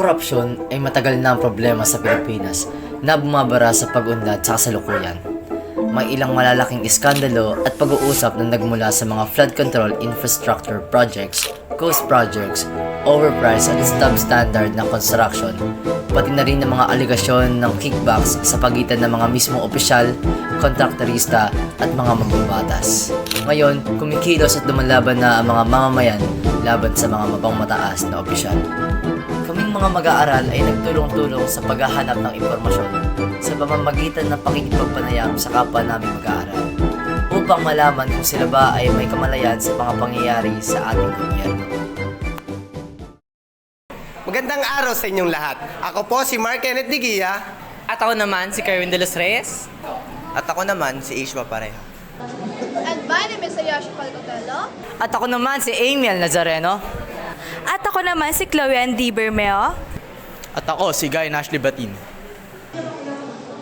korupsyon ay matagal na ang problema sa Pilipinas na bumabara sa pag-unlad sa kasalukuyan. May ilang malalaking iskandalo at pag-uusap na nagmula sa mga flood control infrastructure projects, coast projects, overpriced at substandard na construction, pati na rin ng mga aligasyon ng kickbacks sa pagitan ng mga mismong opisyal, kontraktorista at mga mambabatas. Ngayon, kumikilos at lumalaban na ang mga mamamayan laban sa mga mapangmataas na opisyal. Kaming mga mag-aaral ay nagtulong-tulong sa paghahanap ng impormasyon sa pamamagitan ng pakikipagpanayam sa kapwa naming mag-aaral upang malaman kung sila ba ay may kamalayan sa mga pangyayari sa ating gobyerno. Magandang araw sa inyong lahat. Ako po si Mark Kenneth Digia. At ako naman si Kerwin de los Reyes. At ako naman si Ishma Pareha. And my name is Ayasha Calcotelo. At ako naman si Amiel Nazareno. At ako naman si Chloe D. Bermeo. At ako si Guy Ashley Batin.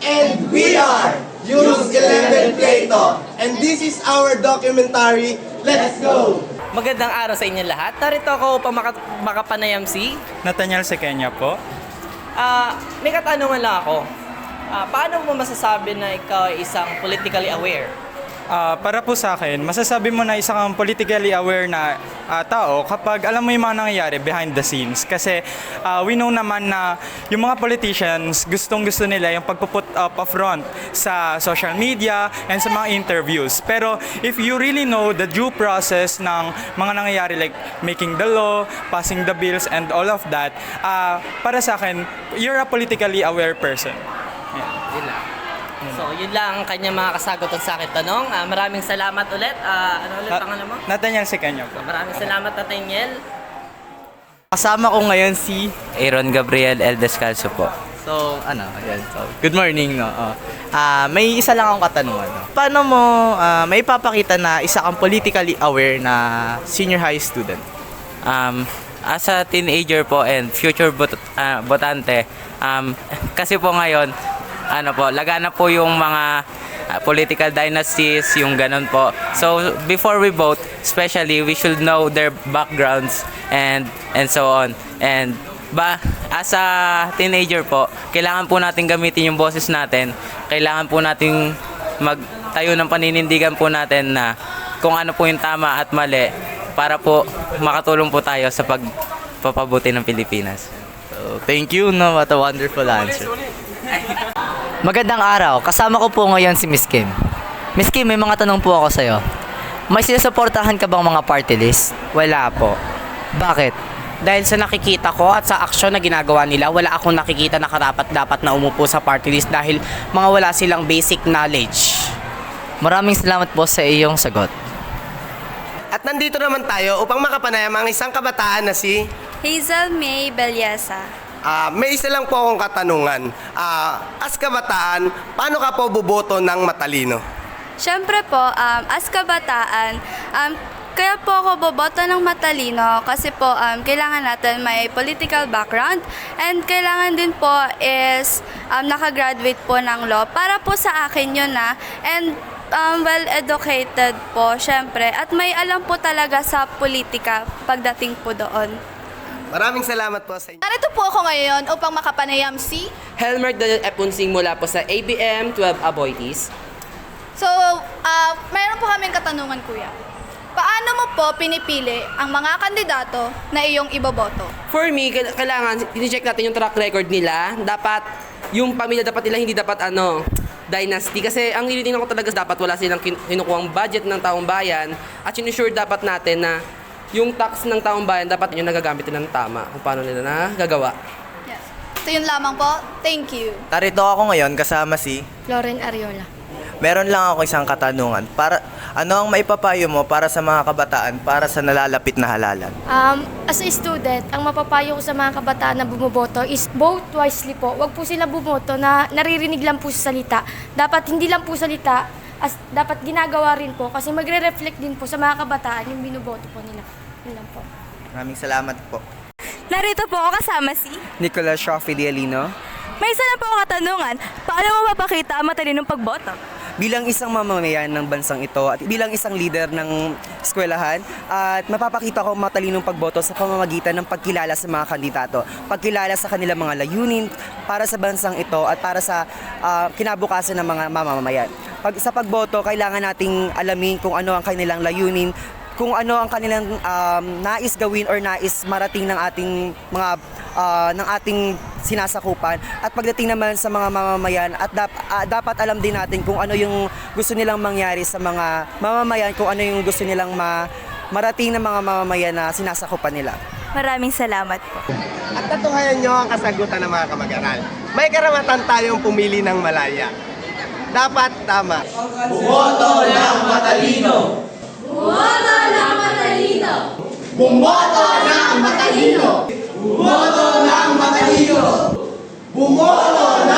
And we are Yus 11 Plato. And this is our documentary, Let's Go! Magandang araw sa inyo lahat. Narito ako upang makapanayam si... Nathaniel Sequeña po. May katanungan lang ako. Paano mo masasabi na ikaw ay isang politically aware? Para po sa akin, masasabi mo na isa kang politically aware na tao kapag alam mo yung mga nangyayari behind the scenes. Kasi we know naman na yung mga politicians, gustong-gusto nila yung pagpuput up a front sa social media and sa mga interviews. Pero if you really know the due process ng mga nangyayari like making the law, passing the bills and all of that, para sa akin, you're a politically aware person. Yun lang. So, yun lang ang kanyang mga kasagutan sa akin tanong. Maraming salamat ulit. Ano ulit pangalan mo? Nathaniel Sequeña po. Maraming salamat, Nathaniel. Kasama ko ngayon si Aaron Gabriel L. Descalzo po. So, ayan. So, good morning, no? May isa lang akong katanungan. No? Paano mo may papakita na isa kang politically aware na senior high student? As a teenager po and future botante, kasi po ngayon, lagana po yung mga political dynasties, yung ganun po. So, before we vote, especially, we should know their backgrounds and so on. And as a teenager po, kailangan po natin gamitin yung boses natin. Kailangan po natin magtayo ng paninindigan po natin na kung ano po yung tama at mali para po makatulong po tayo sa pagpapabuti ng Pilipinas. So, thank you, no? What a wonderful answer. Magandang araw, kasama ko po ngayon si Miss Kim. Miss Kim, may mga tanong po ako sa'yo. May sinusuportahan ka bang mga party list? Wala po. Bakit? Dahil sa nakikita ko at sa aksyon na ginagawa nila, wala akong nakikita na karapat-dapat na umupo sa party list dahil mga wala silang basic knowledge. Maraming salamat po sa iyong sagot. At nandito naman tayo upang makapanayam ang isang kabataan na si... Hazel May Belyesa. May isa lang po akong katanungan. As kabataan, paano ka po buboto ng matalino? Siyempre po, as kabataan, kaya po ako boboto ng matalino kasi po kailangan natin may political background and kailangan din po is nakagraduate po ng law para po sa akin yun na and well-educated po syempre at may alam po talaga sa politika pagdating po doon. Maraming salamat po sa inyo. Narito po ako ngayon upang makapanayam si... Helmer Daniel Epunsing mula po sa ABM 12 Aboitiz. So, mayroon po kaming katanungan, kuya. Paano mo po pinipili ang mga kandidato na iyong iboboto? For me, kailangan i-check natin yung track record nila. Dapat, yung pamilya dapat nila hindi dapat dynasty. Kasi ang nilitingnan ko talaga dapat wala silang kinukuhang budget ng taong bayan at sinusure dapat natin na yung tax ng taong bayan dapat yun nagagamit nila ng tama kung paano nila nagagawa. Yes. So, yun lamang po. Thank you. Narito ako ngayon kasama si... Lauren Ariola. Meron lang ako isang katanungan. Ano ang maipapayo mo para sa mga kabataan para sa nalalapit na halalan? As a student, ang mapapayo ko sa mga kabataan na bumoboto is vote wisely po. Huwag po sila bumoto na naririnig lang po sa salita. Dapat hindi lang po salita, dapat ginagawa rin po kasi magre-reflect din po sa mga kabataan yung binoboto po nila. Yun lang po. Maraming salamat po. Narito po ako kasama si... Nicolas Shaw Fidelino. May isa na po ako katanungan. Paano mo mapakita ang matalinong pagboto? bilang isang mamamayan ng bansang ito at bilang isang leader ng eskwelahan at mapapakita ko matalinong pagboto sa pamamagitan ng pagkilala sa mga kandidato, pagkilala sa kanilang mga layunin para sa bansang ito at para sa kinabukasan ng mga mamamayan. Sa pagboto, kailangan nating alamin kung ano ang kanilang layunin, kung ano ang kanilang nais gawin or nais marating ng ating mga ng ating sinasakupan. At pagdating naman sa mga mamamayan at dapat alam din natin kung ano yung gusto nilang mangyari sa mga mamamayan, kung ano yung gusto nilang marating ng mga mamamayan na sinasakupan nila. Maraming salamat po. At tatuhayan nyo ang kasagutan ng mga kamag-aral. May karapatan tayong pumili ng malaya. Dapat tama. Bumoto ng matalino! Bumoto ng matalino! Bumoto ng matalino! Bumoto ng